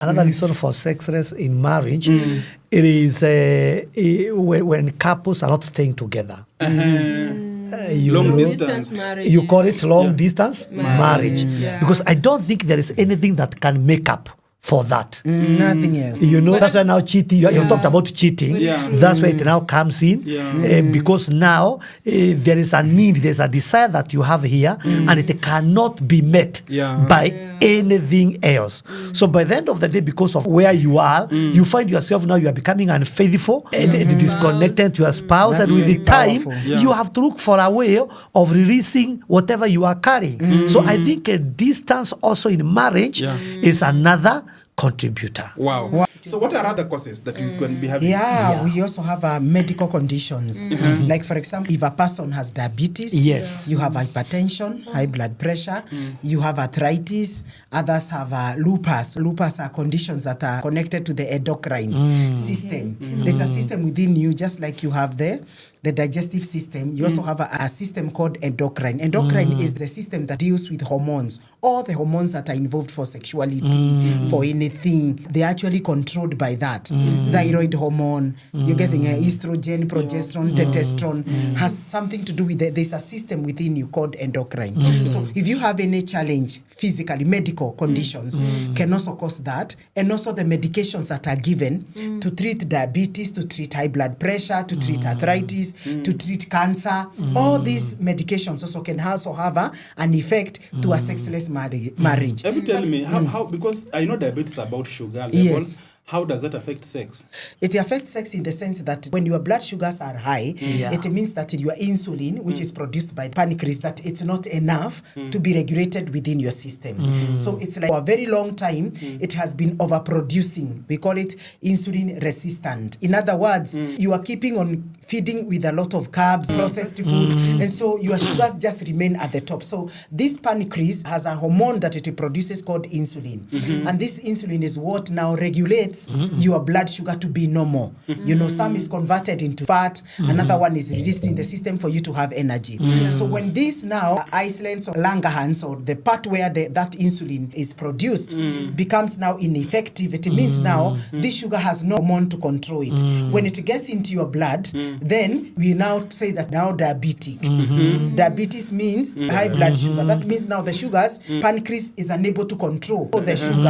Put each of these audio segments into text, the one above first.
Another reason for sexless in marriage, it is when couples are not staying together. Long distance marriage. You call it long distance marriage. Because I don't think there is anything that can make up for that. Nothing else. That's why now cheating, you've talked about cheating. That's where it now comes in. Because now there is a need, there's a desire that you have here, and it cannot be met by anything else. So by the end of the day, because of where you are, you find yourself now, you are becoming unfaithful and disconnected to your spouse. That's and with the time, powerful. you have to look for a way of releasing whatever you are carrying. So I think a distance also in marriage is another contributor. Wow. So what are other causes that you can be having? We also have medical conditions. Like for example, if a person has diabetes, you have hypertension, high blood pressure, you have arthritis, others have lupus. Lupus are conditions that are connected to the endocrine system. There's a system within you, just like you have the digestive system. You also have a system called endocrine. Endocrine is the system that deals with hormones. All the hormones that are involved for sexuality, for anything, they're actually controlled by that. Thyroid hormone, you're getting estrogen, progesterone, testosterone, has something to do with it. There's a system within you called endocrine. So if you have any challenge, physically, medical conditions can also cause that. And also the medications that are given to treat diabetes, to treat high blood pressure, to treat arthritis, to treat cancer. All these medications also can also have an effect to a sexless marriage. Have you tell me how, because I know diabetes is about sugar level. Yes. How does that affect sex? It affects sex in the sense that when your blood sugars are high, it means that your insulin, which is produced by pancreas, that it's not enough to be regulated within your system. So it's like for a very long time, it has been overproducing. We call it insulin resistant. In other words, you are keeping on feeding with a lot of carbs, processed food, and so your sugars just remain at the top. So this pancreas has a hormone that it produces called insulin. And this insulin is what now regulates your blood sugar to be normal. You know, some is converted into fat, another one is released in the system for you to have energy. So when this now isolates or Langerhans, or the part where that insulin is produced, becomes now ineffective, it means now this sugar has no hormone to control it. When it gets into your blood, then we now say that now diabetic. Diabetes means high blood sugar. That means now the sugars, pancreas is unable to control the sugar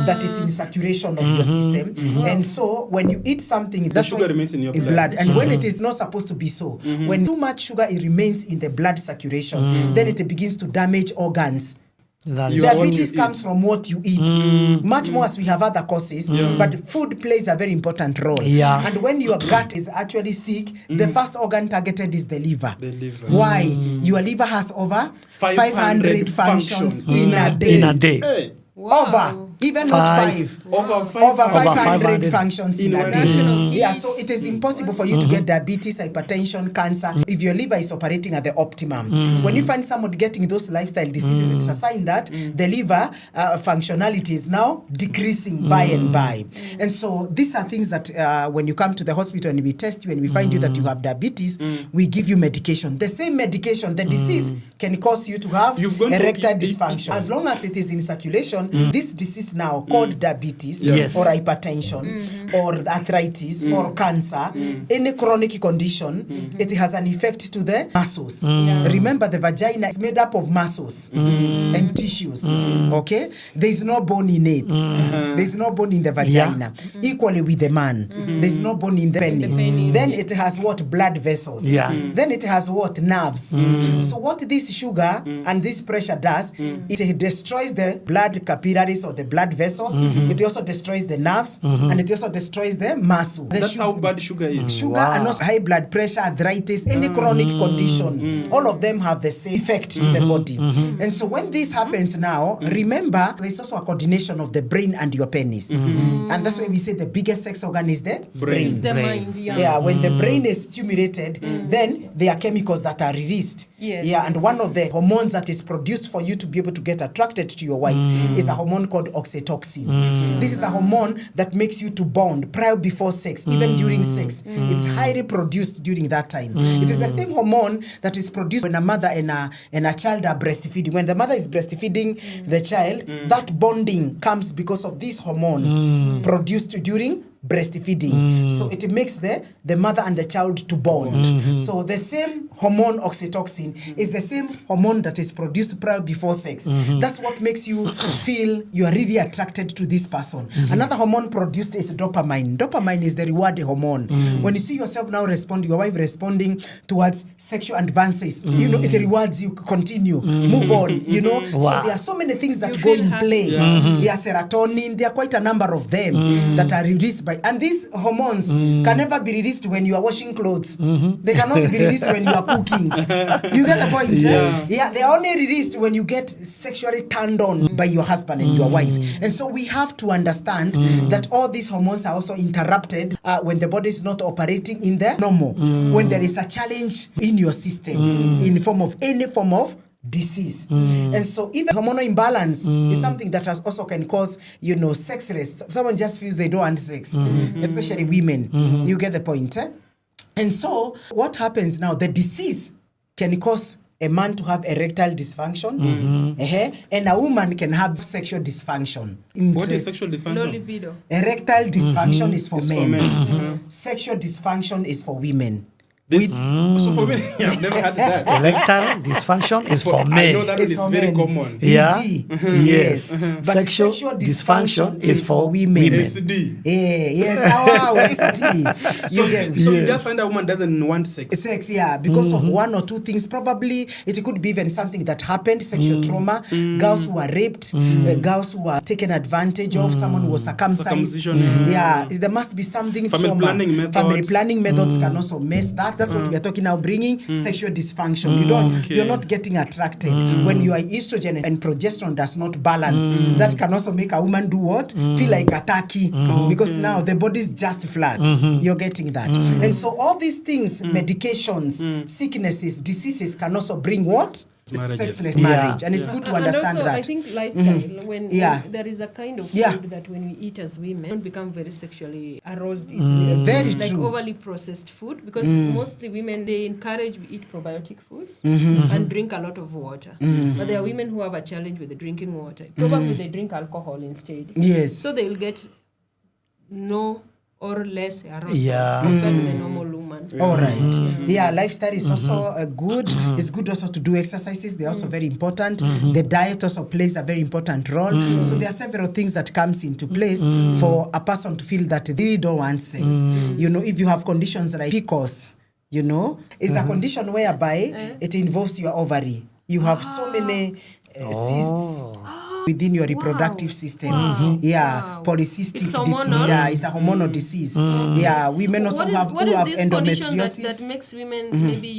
that is in circulation of your system. And so when you eat something, the sugar remains in your blood. And when it is not supposed to be so, when too much sugar it remains in the blood circulation, then it begins to damage organs. Diabetes comes from what you eat. Much more as we have other causes, but food plays a very important role. And when your gut is actually sick, the first organ targeted is the liver. Why? Your liver has over 500 functions in a day. Hey. Wow. Over, even not five. Over 500 functions in a day. Yeah, So it is impossible for you to get diabetes, hypertension, cancer, if your liver is operating at the optimum. When you find somebody getting those lifestyle diseases, it's a sign that the liver functionality is now decreasing by and by. And so these are things that when you come to the hospital and we test you and we find you that you have diabetes, we give you medication. The same medication, the disease can cause you to have erectile dysfunction. As long as it is in circulation, this disease now called diabetes or hypertension or arthritis or cancer, any chronic condition, it has an effect to the muscles. Remember, the vagina is made up of muscles and tissues. Okay? There is no bone in it. There is no bone in the vagina. Equally with the man, there is no bone in the penis. Then it has what? Blood vessels. Then it has what? Nerves. So what this sugar and this pressure does, it destroys the blood capillaries or the blood vessels. It also destroys the nerves and it also destroys the muscle. That's how bad sugar is. Sugar and also high blood pressure, arthritis, any chronic condition, all of them have the same effect to the body. And so when this happens now, remember, there's also a coordination of the brain and your penis. And that's why we say the biggest sex organ is the brain. It's the mind, when the brain is stimulated, then there are chemicals that are released. And one of the hormones that is produced for you to be able to get attracted to your wife is a hormone called oxytocin. This is a hormone that makes you to bond prior before sex, even during sex. It's highly produced during that time. It is the same hormone that is produced when a mother and a child are breastfeeding. When the mother is breastfeeding the child, that bonding comes because of this hormone produced during breastfeeding. So it makes the mother and the child to bond. So the same hormone oxytocin is the same hormone that is produced prior before sex. That's what makes you feel you are really attracted to this person. Another hormone produced is dopamine. Dopamine is the reward hormone. When you see yourself now responding, your wife responding towards sexual advances, you know, it rewards you, continue, move on, you know. So there are so many things that go in play. Serotonin, there are quite a number of them that are released by, and these hormones can never be released when you are washing clothes. They cannot be released when you are cooking. You get the point? Yeah, they are only released when you get sexually turned on by your husband and your wife. And so we have to understand that all these hormones are also interrupted when the body is not operating in the normal. When there is a challenge in your system in form of any form of disease. And so even hormonal imbalance is something that has also can cause, you know, sexless. Someone just feels they don't want sex, especially women. You get the point, eh? And so what happens now, the disease can cause a man to have erectile dysfunction, and a woman can have sexual dysfunction. What is sexual dysfunction? No libido. Erectile dysfunction is for men. Sexual dysfunction is for women. So for me, I've never had that. Erectile dysfunction is for men. I know that is very common. Yeah. Yes. But Sexual dysfunction is for women. It's D. Yes. It's D. So you just find a woman doesn't want sex. Sex, yeah, because of one or two things. Probably it could be even something that happened, sexual trauma, girls who are raped, girls who are taken advantage of, someone who was circumcised. There must be something. Family planning methods can also mess that. That's what we are talking now, bringing sexual dysfunction. You're not getting attracted. When your estrogen and progesterone does not balance, that can also make a woman do what? Feel like a turkey, because now the body is just flat. You're getting that. And so all these things, medications, sicknesses, diseases can also bring what? Sexless marriage. And it's good to understand also, that. I think lifestyle, when there is a kind of food that when we eat as women, don't become very sexually aroused easily. Very like true. overly processed food, because mostly women, they encourage we eat probiotic foods and drink a lot of water. But there are women who have a challenge with the drinking water. Probably they drink alcohol instead. Yes. So they will get no or less arousal compared to the normal woman. All right. Yeah, lifestyle is also good. It's good also to do exercises. They're also very important. The diet also plays a very important role. So there are several things that comes into place for a person to feel that they really don't want sex. You know, if you have conditions like PCOS, you know, it's a condition whereby it involves your ovary. You have so many cysts within your reproductive system. Polycystic disease. It's a hormonal disease. Women also have endometriosis. That makes women maybe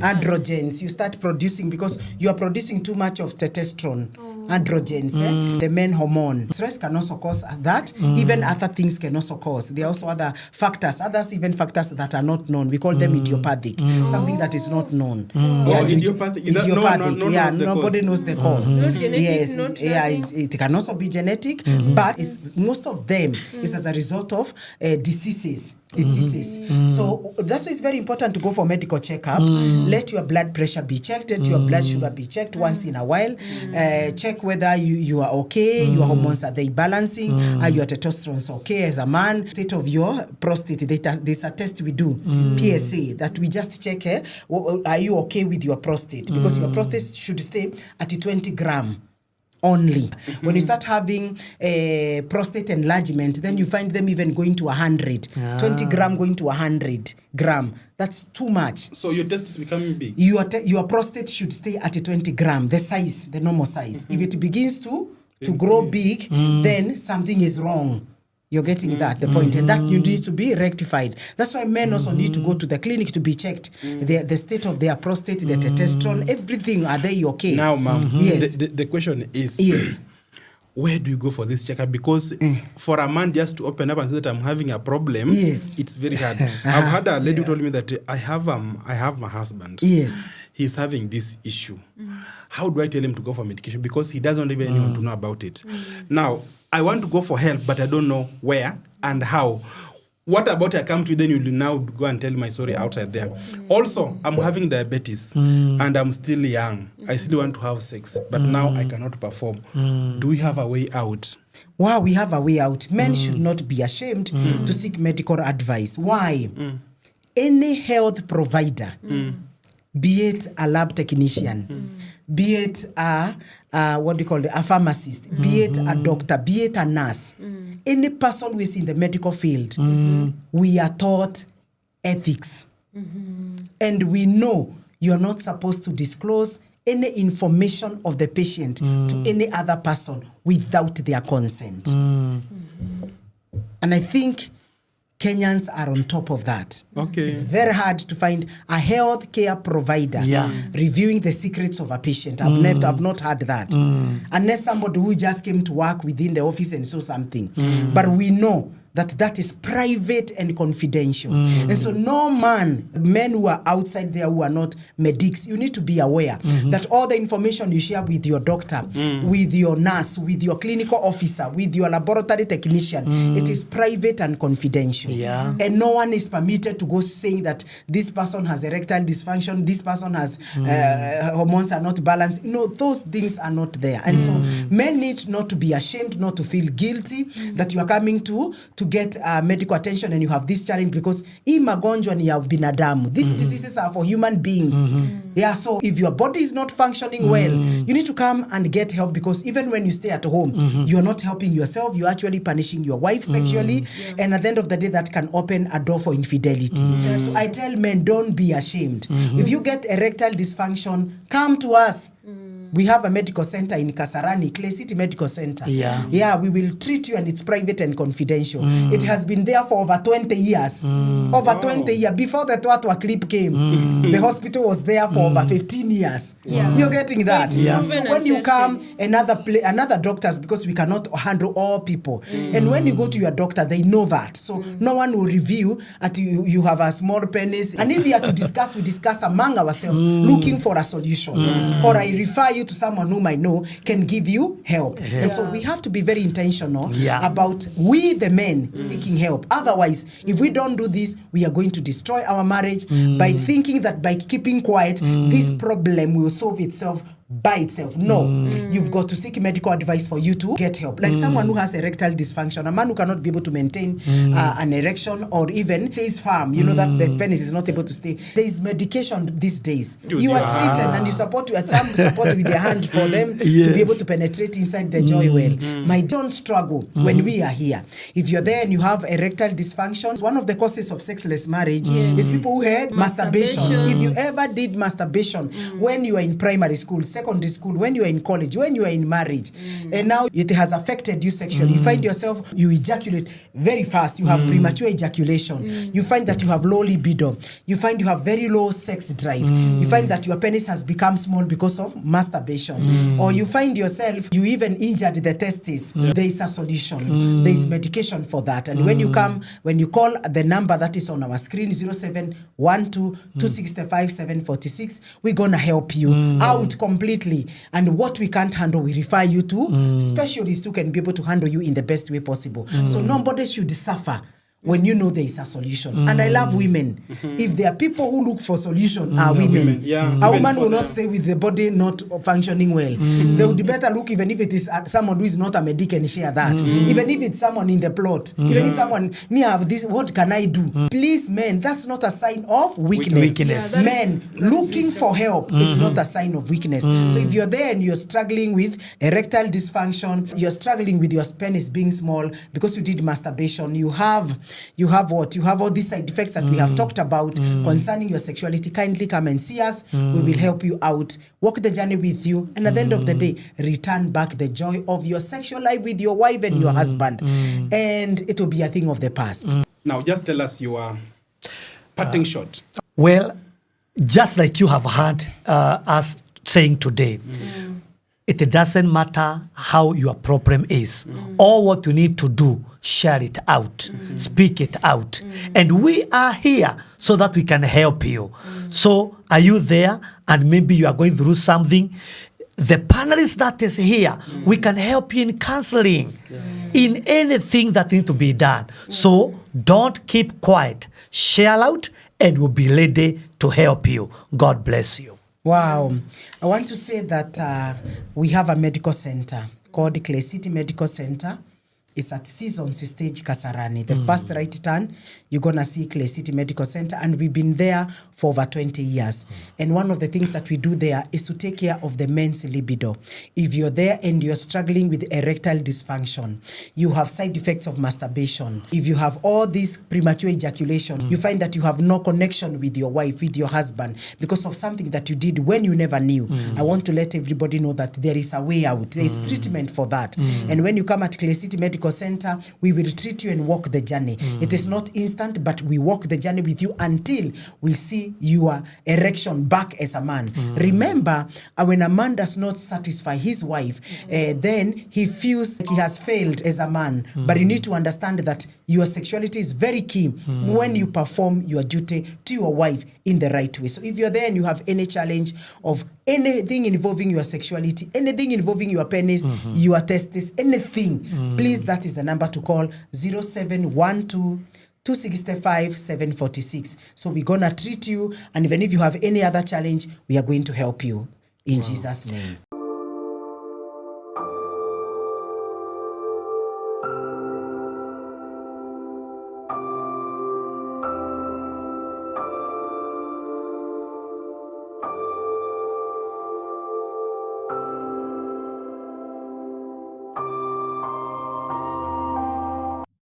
androgens. You start producing because you are producing too much of testosterone. Androgens, the main hormone. Stress can also cause that. Even other things can also cause. There are also other factors, even factors that are not known. We call them idiopathic, something that is not known. Idiopathic. Nobody knows the cause. Not genetic, not it can also be genetic, but most of them is as a result of diseases. So that's why it's very important to go for medical checkup. Let your blood pressure be checked, let your blood sugar be checked once in a while. Check whether you are okay, your hormones, are they balancing, are your testosterone okay as a man, state of your prostate. There's a test we do, PSA, that we just check, are you okay with your prostate? Because your prostate should stay at 20 gram only. When you start having a prostate enlargement, then you find them even going to 100. 20 gram going to 100 gram. That's too much. So your test is becoming big. Your prostate should stay at 20 gram, the size, the normal size. If it begins to grow big, then something is wrong. You're getting the point. And that needs to be rectified. That's why men also need to go to the clinic to be checked. The state of their prostate, the testosterone, everything, are they okay? Now, ma'am, yes. the question is, where do you go for this checkup? Because for a man just to open up and say that I'm having a problem, it's very hard. I've had a lady who told me that I have my husband. Yes. he's having this issue. How do I tell him to go for medication? Because he doesn't even want to know about it. Now, I want to go for help, but I don't know where and how. What about I come to you, then you will now go and tell my story outside there. Also, I'm having diabetes and I'm still young. I still want to have sex, but now I cannot perform. Do we have a way out? Wow, we have a way out. Men should not be ashamed to seek medical advice. Why? Any health provider, be it a lab technician, be it a pharmacist, be it a doctor, be it a nurse, any person who is in the medical field, we are taught ethics. And we know you're not supposed to disclose any information of the patient to any other person without their consent. And I think Kenyans are on top of that. Okay. It's very hard to find a health care provider reviewing the secrets of a patient. I've not heard that. Unless somebody who just came to work within the office and saw something. But we know that is private and confidential. And so no men who are outside there who are not medics, you need to be aware that all the information you share with your doctor, with your nurse, with your clinical officer, with your laboratory technician, it is private and confidential. Yeah. And no one is permitted to go saying that this person has erectile dysfunction, this person has hormones are not balanced. No, those things are not there. And so men need not to be ashamed, not to feel guilty that you are coming to get medical attention and you have this challenge, because hii magonjwa ni ya binadamu. These diseases are for human beings. Yeah, so if your body is not functioning well, you need to come and get help, because even when you stay at home, you're not helping yourself, you're actually punishing your wife sexually, and at the end of the day, that can open a door for infidelity. So I tell men, don't be ashamed. If you get erectile dysfunction, come to us. We have a medical center in Kasarani, Clay City Medical Center. Yeah, we will treat you, and it's private and confidential. It has been there for over 20 years. Over 20 years. Before the Twatwa clip came, the hospital was there for over 15 years. You're getting that? So when you come, another doctors, because we cannot handle all people. And when you go to your doctor, they know that. So no one will review that you have a small penis. And if we are to discuss, we discuss among ourselves, looking for a solution. Or I refer you to someone whom I know can give you help. And so we have to be very intentional about we the men seeking help. Otherwise, if we don't do this, we are going to destroy our marriage by thinking that by keeping quiet, this problem will solve itself by itself. No, you've got to seek medical advice for you to get help. Like someone who has erectile dysfunction, a man who cannot be able to maintain an erection, or even stays firm, you know that the penis is not able to stay. There is medication these days. You are treated and you support with your hand for them to be able to penetrate inside the joy well. My don't struggle when we are here. If you're there and you have erectile dysfunction, one of the causes of sexless marriage is people who had masturbation. If you ever did masturbation when you were in primary school, secondary school, when you are in college, when you are in marriage, and now it has affected you sexually, you find yourself, you ejaculate very fast, you have premature ejaculation, you find that you have low libido, you find you have very low sex drive, you find that your penis has become small because of masturbation, or you find yourself, you even injured the testes, there is a solution, there is medication for that. And when you call the number that is on our screen, 0712-265-746, we're gonna help you out completely. And what we can't handle, we refer you to specialists who can be able to handle you in the best way possible. So nobody should suffer when you know there is a solution. And I love women. If there are people who look for solution, are women. A woman will not stay with the body not functioning well. They would better look, even if it is someone who is not a medic, and share that. Even if it's someone in the plot. Even if someone, me have this, what can I do? Please, men, that's not a sign of weakness. Men, looking for help is not a sign of weakness. So if you're there and you're struggling with erectile dysfunction, you're struggling with your penis being small because you did masturbation, you have what? You have all these side effects that we have talked about concerning your sexuality. Kindly come and see us. We will help you out, walk the journey with you, and at the end of the day, return back the joy of your sexual life with your wife and your husband. And it will be a thing of the past. Now, just tell us your parting shot. Well, just like you have heard us saying today, it doesn't matter how your problem is or what you need to do. Share it out, speak it out. And we are here so that we can help you. So are you there? And maybe you are going through something. The panelist that is here, we can help you in counseling, in anything that needs to be done. So don't keep quiet. Share out and we'll be ready to help you. God bless you. Wow. I want to say that we have a medical center called Clay City Medical Center. It's at Seasons Stage, Kasarani. The first right turn, you're going to see Clay City Medical Center, and we've been there for over 20 years. And one of the things that we do there is to take care of the men's libido. If you're there and you're struggling with erectile dysfunction, you have side effects of masturbation, if you have all this premature ejaculation, you find that you have no connection with your wife, with your husband, because of something that you did when you never knew. I want to let everybody know that there is a way out. There is treatment for that. And when you come at Clay City Medical Center, we will treat you and walk the journey. It is not instant, but we walk the journey with you until we see your erection back as a man. Remember, when a man does not satisfy his wife, then he feels like he has failed as a man. But you need to understand that your sexuality is very key when you perform your duty to your wife in the right way. So if you're there and you have any challenge of anything involving your sexuality, anything involving your penis, your testis, anything, please, that is the number to call, 0712 265 746. So we're going to treat you, and even if you have any other challenge, we are going to help you in Jesus' name.